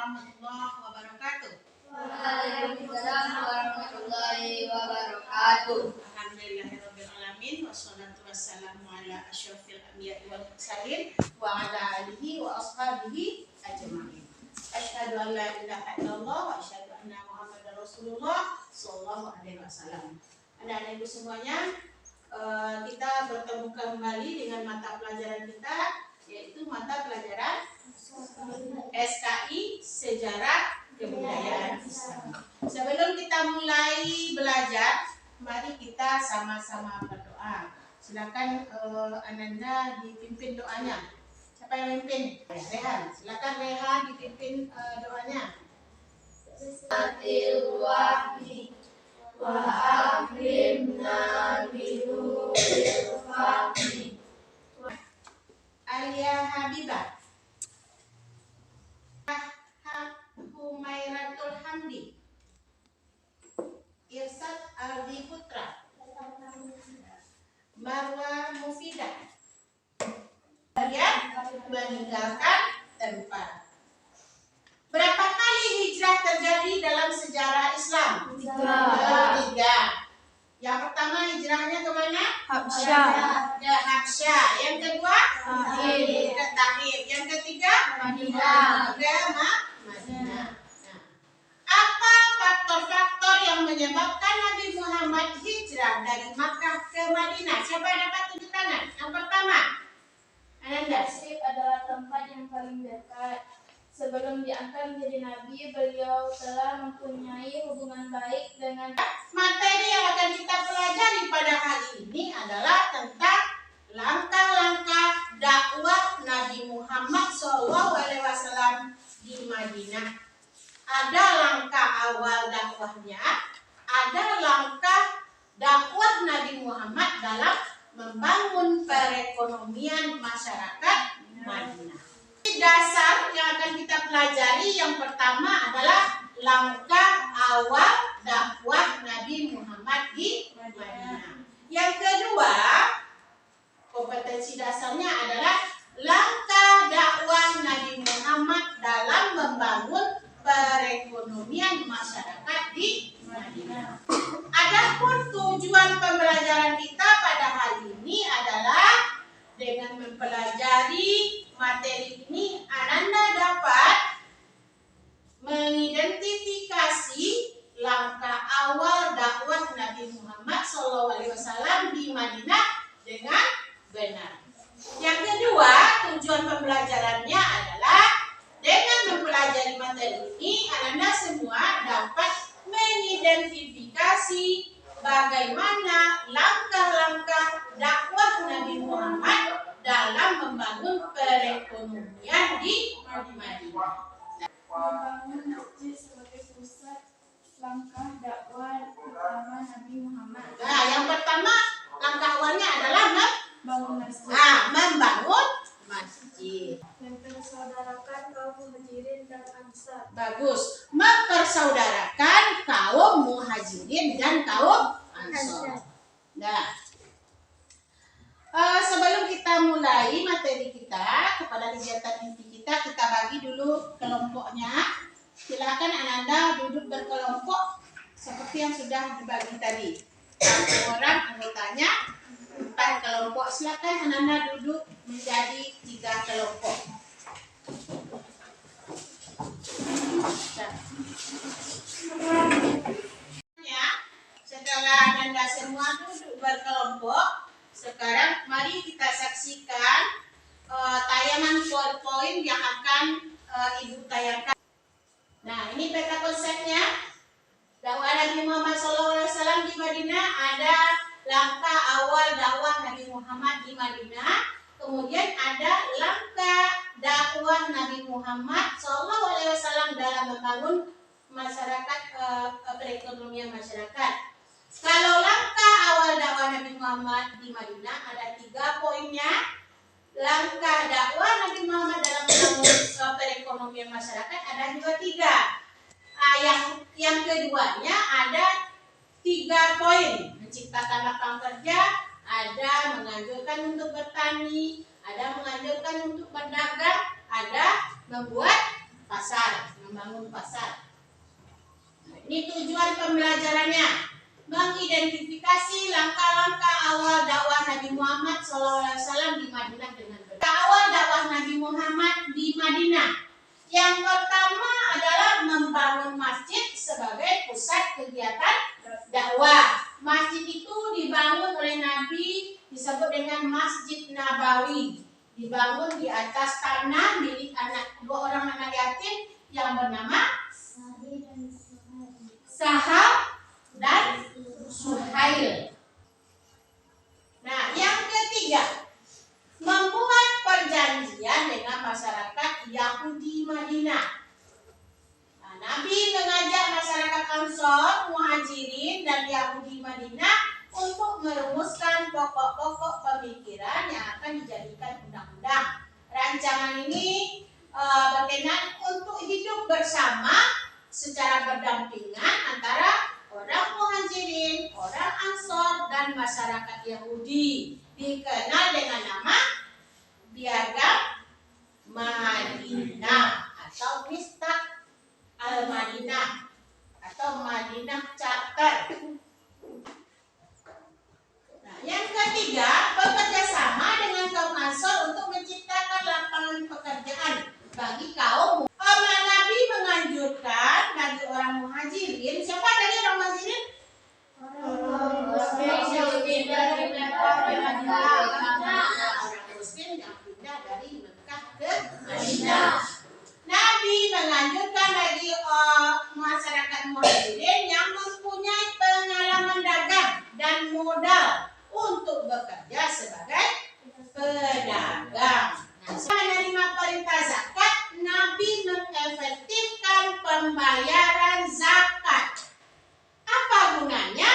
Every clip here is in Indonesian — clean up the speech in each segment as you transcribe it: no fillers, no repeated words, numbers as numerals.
warahmatullahi wabarakatuh. Waalaikumsalam warahmatullahi wabarakatuh. Alhamdulillahirabbil alamin wassalatu wassalamu ala asyrofil anbiya'i wal mursalin wa ala alihi wa ashabihi ajma'in. Asyhadu an la ilaha illallah wa asyhadu anna Muhammadar Rasulullah sallallahu alaihi wasallam. Anak-anak ibu semuanya, kita bertemu kembali dengan mata pelajaran kita, yaitu mata pelajaran SKI Sejarah Kebudayaan Islam. Sebelum kita mulai belajar, mari kita sama-sama berdoa. Silakan Ananda dipimpin doanya. Siapa yang mimpin? Rehan. Silakan Rehan dipimpin doanya. Atil wahdi wa akrimna binubil fahmi. Alia Habibah. Humairatul Hamdi. Irsad Aldi Putra. Marwa Mufidah. Dia meninggalkan tempat. Berapa kali hijrah terjadi dalam sejarah Islam? Tiga. Yang pertama hijrahnya kemana? Habsyah. Ke Habsyah. Yang kedua? Taif. Ke Taif. Yang ketiga? Madinah. Ke Madinah. Nah, apa faktor-faktor yang menyebabkan Nabi Muhammad hijrah dari Makkah ke Madinah? Siapa yang dapat tunjuk tangan? Yang pertama, Ananda. Tasrif adalah tempat yang paling dekat. Sebelum diangkat menjadi nabi, beliau telah mempunyai hubungan baik dengan. Materi yang akan kita pelajari pada hari ini adalah tentang langkah-langkah dakwah Nabi Muhammad SAW di Madinah. Ada langkah awal dakwahnya, ada langkah dakwah Nabi Muhammad dalam membangun perekonomian masyarakat Madinah. Dasar yang akan kita pelajari yang pertama adalah langkah awal dakwah Nabi Muhammad di Madinah. Yang kedua, kompetensi dasarnya adalah langkah dakwah Nabi Muhammad dalam membangun perekonomian masyarakat di Madinah. Adapun tujuan pembelajaran kita pada hari ini adalah dengan mempelajari materi ini, Ananda dapat mengidentifikasi langkah awal dakwah Nabi Muhammad SAW di Madinah dengan benar. Yang kedua, tujuan pembelajarannya adalah dengan mempelajari materi ini, Ananda semua dapat mengidentifikasi bagaimana langkah-langkah dakwah Nabi Muhammad dalam membangun perekonomian di Madinah. Membangun masjid sebagai pusat langkah dakwah utama Nabi Muhammad. Nah, yang pertama langkah awalnya adalah Bangun masjid. membangun masjid. Mempersaudarakan kaum muhajirin dan ansar. Bagus. Mempersaudarakan kaum muhajirin dan kaum ansar. Nah, sebelum kita mulai materi kita kepada kegiatan inti kita bagi dulu kelompoknya. Silakan Ananda duduk berkelompok seperti yang sudah dibagi tadi. Satu orang anggotanya 4 kelompok. Silakan Ananda duduk menjadi 3 kelompok. Setelah Ananda semua duduk berkelompok, sekarang mari kita saksikan tayangan PowerPoint yang akan Ibu tayangkan. Nah, ini peta konsepnya. Dakwah Nabi Muhammad SAW di Madinah, ada langkah awal dakwah Nabi Muhammad di Madinah. Kemudian ada langkah dakwah Nabi Muhammad SAW dalam membangun masyarakat, perekonomian masyarakat. Kalau langkah awal dakwah Nabi Muhammad di Madinah ada 3 poinnya. Langkah dakwah Nabi Muhammad dalam membangun perekonomian masyarakat ada juga 3. Yang keduanya ada 3 poin. Menciptakan lapangan kerja, ada menganjurkan untuk bertani, ada menganjurkan untuk berdagang, ada membuat pasar. membangun pasar. Ini tujuan pembelajarannya, mengidentifikasi langkah-langkah awal dakwah Nabi Muhammad SAW di Madinah dengan benar. Awal dakwah Nabi Muhammad di Madinah, yang pertama adalah membangun masjid sebagai pusat kegiatan dakwah. Masjid itu dibangun oleh Nabi, disebut dengan Masjid Nabawi. Dibangun di atas tanah milik dua orang anak yatim yang bernama Sahab dan Suhail. Nah, yang ketiga, membuat perjanjian dengan masyarakat Yahudi Madinah. Nah, Nabi mengajak masyarakat Ansor, Muhajirin, dan Yahudi Madinah untuk merumuskan pokok-pokok pemikiran yang akan dijadikan undang-undang. Rancangan ini berkenan untuk hidup bersama secara berdampingan antara orang Muhajirin, orang Ansor, dan masyarakat Yahudi. Dikenal dengan nama Piagam Madinah atau Mistaq Al-Madinah atau Madinah Charter. Nah, yang ketiga, bekerja sama dengan kaum Ansor untuk menciptakan lapangan pekerjaan bagi kaum. Nabi menganjurkan bagi orang Muhajirin. Siapa tadi orang Muhajirin? Orang Muslim yang pindah dari Mekah ke Madinah. Nabi menganjurkan bagi masyarakat Muhajirin yang mempunyai pengalaman dagang dan modal untuk bekerja sebagai pedagang. Setelah menerima perintah zakat, Nabi mengefektifkan pembayaran zakat. Apa gunanya?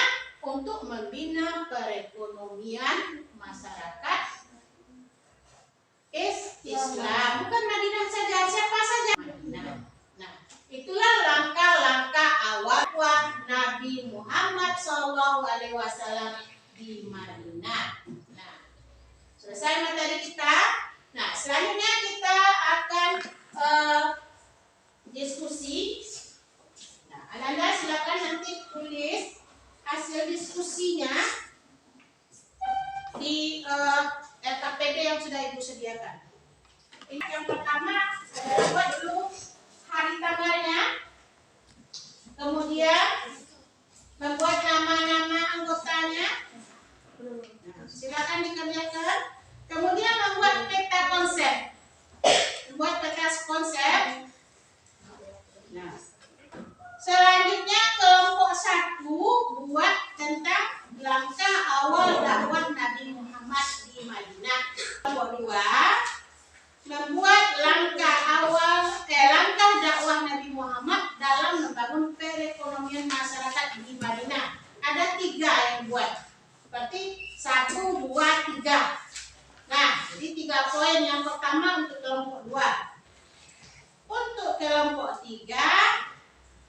Untuk membina perekonomian masyarakat Islam. Bukan Madinah saja, siapa saja Madinah. Nah, itulah langkah-langkah awal Nabi Muhammad SAW di Madinah. Nah, selesai materi kita. Nah, selanjutnya kita akan diskusi. Nah, Anda silakan nanti tulis hasil diskusinya di LKPD yang sudah Ibu sediakan. Ini yang pertama adalah buat dulu hari tanggalnya, kemudian membuat nama-nama anggotanya. Nah, silakan dikerjakan. Kemudian membuat peta konsep. Membuat peta konsep. Nah, selanjutnya kelompok 1 buat tentang langkah awal dakwah Nabi Muhammad di Madinah. Kelompok 2 membuat langkah dakwah Nabi Muhammad dalam membangun perekonomian masyarakat di Madinah. Ada 3 yang buat. Berarti 1, 2, 3. Nah, jadi 3 poin. Yang pertama untuk kelompok 2. Untuk kelompok 3,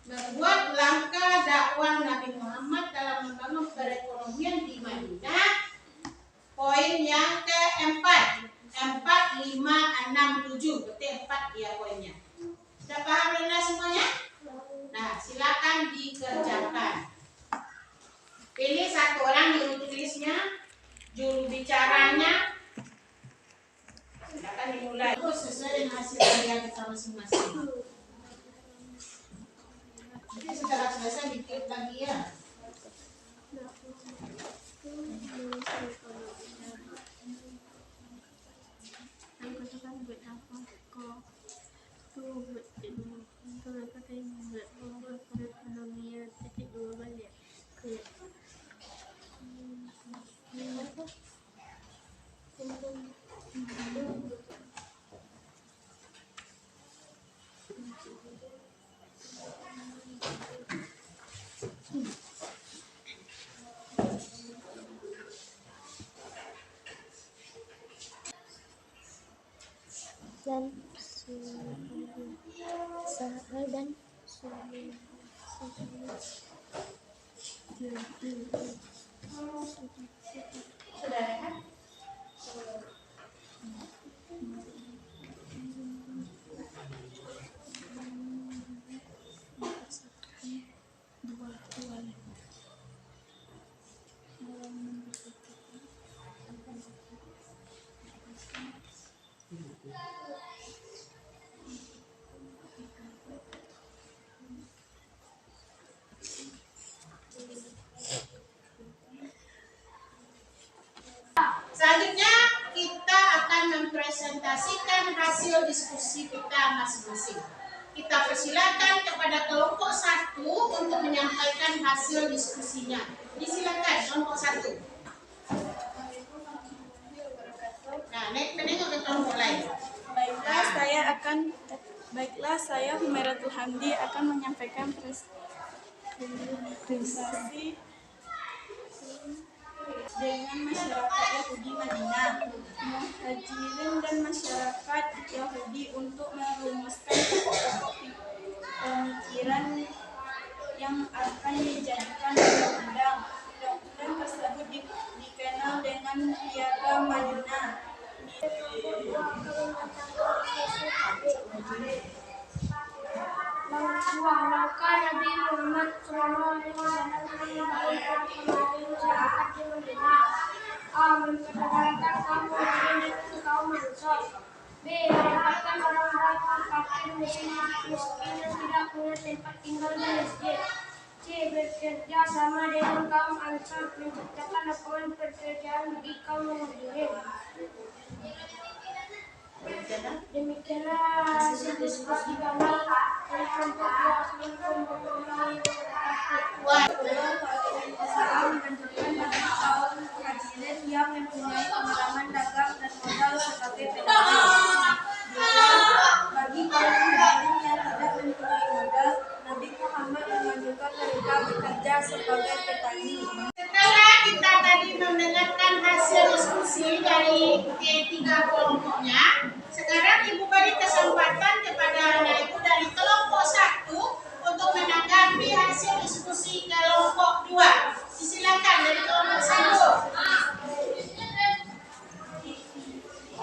membuat langkah dakwah Nabi Muhammad dalam membangun perekonomian di Madinah. Poin yang keempat, 4, 5, 6, 7. Berarti 4 ya poinnya. Sudah paham Anda semuanya? Nah, silakan dikerjakan. Pilih 1 orang yang tulisnya, juru bicaranya. Silakan dimulai. Terus sesuai dengan hasil karya kita masing-masing. Jadi setelah selesai dikit lagi ya. Dan Sahal dan Sudah ya kan? diskusi kita masing-masing. Kita persilakan kepada kelompok 1 untuk menyampaikan hasil diskusinya. Disilakan kelompok 1. Nah, menengok ke kelompok lain. Baiklah, saya Humairatul Hamdi akan menyampaikan presentasi dengan masyarakat Yahudi Madinah, Muhajirin dan masyarakat Yahudi untuk merumuskan pokok pemikiran yang akan dijadikan undang-undang. Undang-undang tersebut dikenal dengan Piagam Madinah. Langkah Nabi Muhammad SAW masyarakat di Madinah. A. Memperkenalkan kaum Muhajirin dengan kaum Ansor. B. Mendapatkan orang-orang fakir miskin yang tidak punya tempat tinggal di masjid. C. Bekerja sama dengan kaum Ansor menciptakan lapangan pekerjaan bagi kaum Muhajirin. Demikianlah hasil diskusi kami oleh kelompok 2 kelompok kami. Menganjurkan bagi kaum Muhajirin yang mempunyai pengalaman dagang dan modal sebagai petani. Bagi kaum Muhajirin yang tidak mempunyai modal, Nabi Muhammad menganjurkan mereka bekerja sebagai petani. Setelah kita tadi mendengarkan hasil diskusi dari ketiga kelompoknya, sekarang Ibu beri kesempatan kepada anak Ibu dari kelompok 1 untuk menanggapi hasil diskusi kelompok 2. Silakan dari kelompok 1.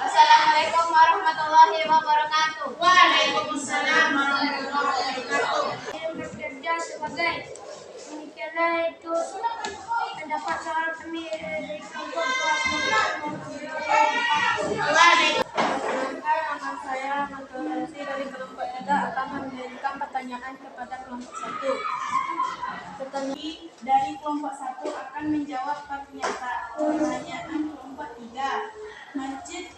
Assalamualaikum warahmatullahi wabarakatuh. Waalaikumsalam warahmatullahi wabarakatuh. Bekerja sebagai demikianlah itu pendapat soal kami dari kelompok 2. Nama saya Maturasi dari kelompok 3 akan memberikan pertanyaan kepada kelompok 1. Tetapi dari kelompok 1 akan menjawab pertanyaan kelompok 3. Masjid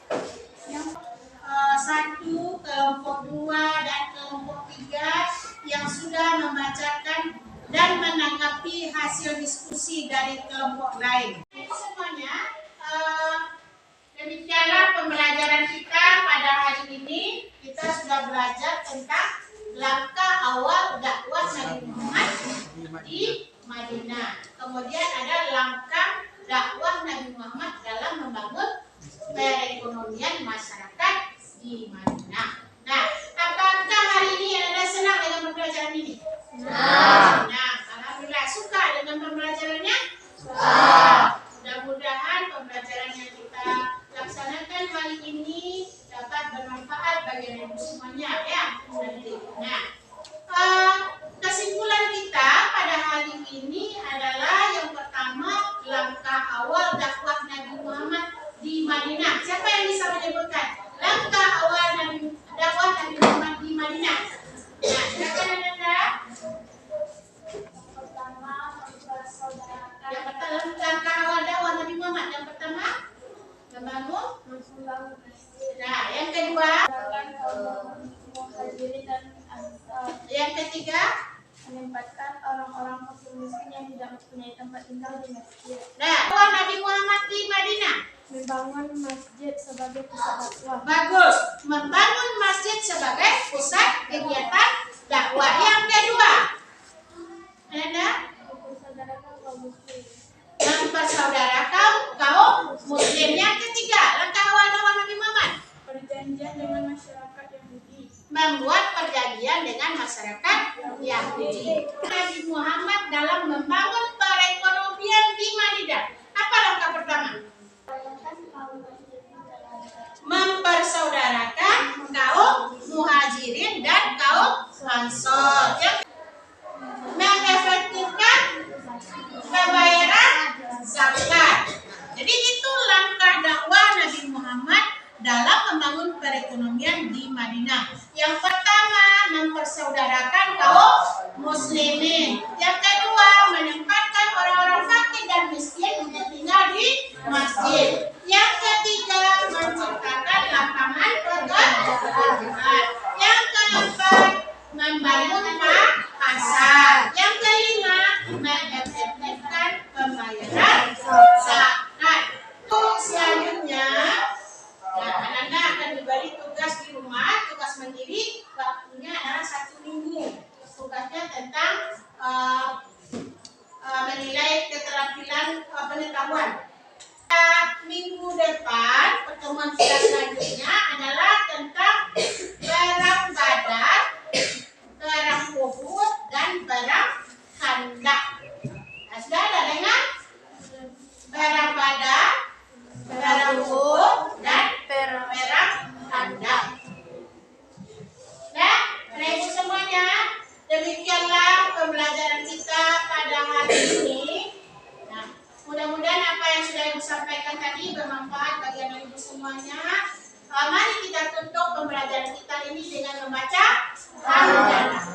yang 1, kelompok 2 dan kelompok 3 yang sudah membacakan dan menanggapi hasil diskusi dari kelompok lain. Semuanya, demikianlah pembelajaran kita pada hari ini. Kita sudah belajar tentang langkah awal dakwah Nabi Muhammad di Madinah. Kemudian ada langkah dakwah Nabi Muhammad dalam membangun perekonomian masyarakat di Madinah. Nah, apakah hari ini Anda senang dengan pembelajaran ini? Nah, alhamdulillah. Suka dengan pembelajarannya? Mudah-mudahan pembelajaran yang kita laksanakan hari ini dapat bermanfaat bagi Anda semuanya, ya. Nah, kesimpulan kita pada hari ini adalah yang pertama, langkah awal dakwah Nabi Muhammad di Madinah. Siapa yang bisa menyebutkan langkah awal dakwah Nabi Muhammad di Madinah? Nah, silakan Anda. Yang pertama, langkah awal dakwah Nabi Muhammad yang pertama membangun. Nah, yang kedua, Muhajirin dan Ansar. yang ketiga, Menempatkan orang-orang miskin yang tidak mempunyai tempat tinggal di masjid. nah, dakwah Nabi Muhammad di Madinah. Membangun masjid sebagai pusat dakwah. Bagus, membangun masjid sebagai pusat kegiatan dakwah. Yang kedua, ada Mempersaudarakan kaum muslim. mempersaudarakan kaum muslim. Yang ketiga, langkah awal dakwah Nabi Muhammad. Perjanjian dengan masyarakat Yahudi. Membuat perjanjian dengan masyarakat Yahudi. Nabi Muhammad dalam membangun perekonomian di Madinah. Apa langkah pertama? Mempersaudarakan kaum Muhajirin dan kaum Ansor. Mengefektifkan pembayaran zakat. Jadi itu langkah dakwah Nabi Muhammad dalam membangun perekonomian di Madinah. Yang pertama, mempersaudarakan kaum muslimin. Yang kedua, menempatkan orang-orang fakir dan miskin untuk tinggal di masjid. Yang ketiga, menciptakan lapangan pekerjaan. pembayaran zakat. Selanjutnya, nah, anak-anak akan diberi tugas di rumah, tugas mandiri, waktunya adalah 1 minggu. Tugasnya tentang menilai keterampilan pengetahuan. Minggu depan, pertemuan kita selanjutnya adalah tentang barang badar, barang Uhud, dan barang Khandaq. Nah, sudah ada dengar? Barang badar, barang Uhud, dan barang Khandaq. Nah, Bapak Ibu semuanya, demikianlah pembelajaran kita pada hari ini. Nah, mudah-mudahan apa yang sudah Ibu sampaikan tadi bermanfaat bagi anak Ibu semuanya. Mari kita tutup pembelajaran kita ini dengan membaca hamdalah.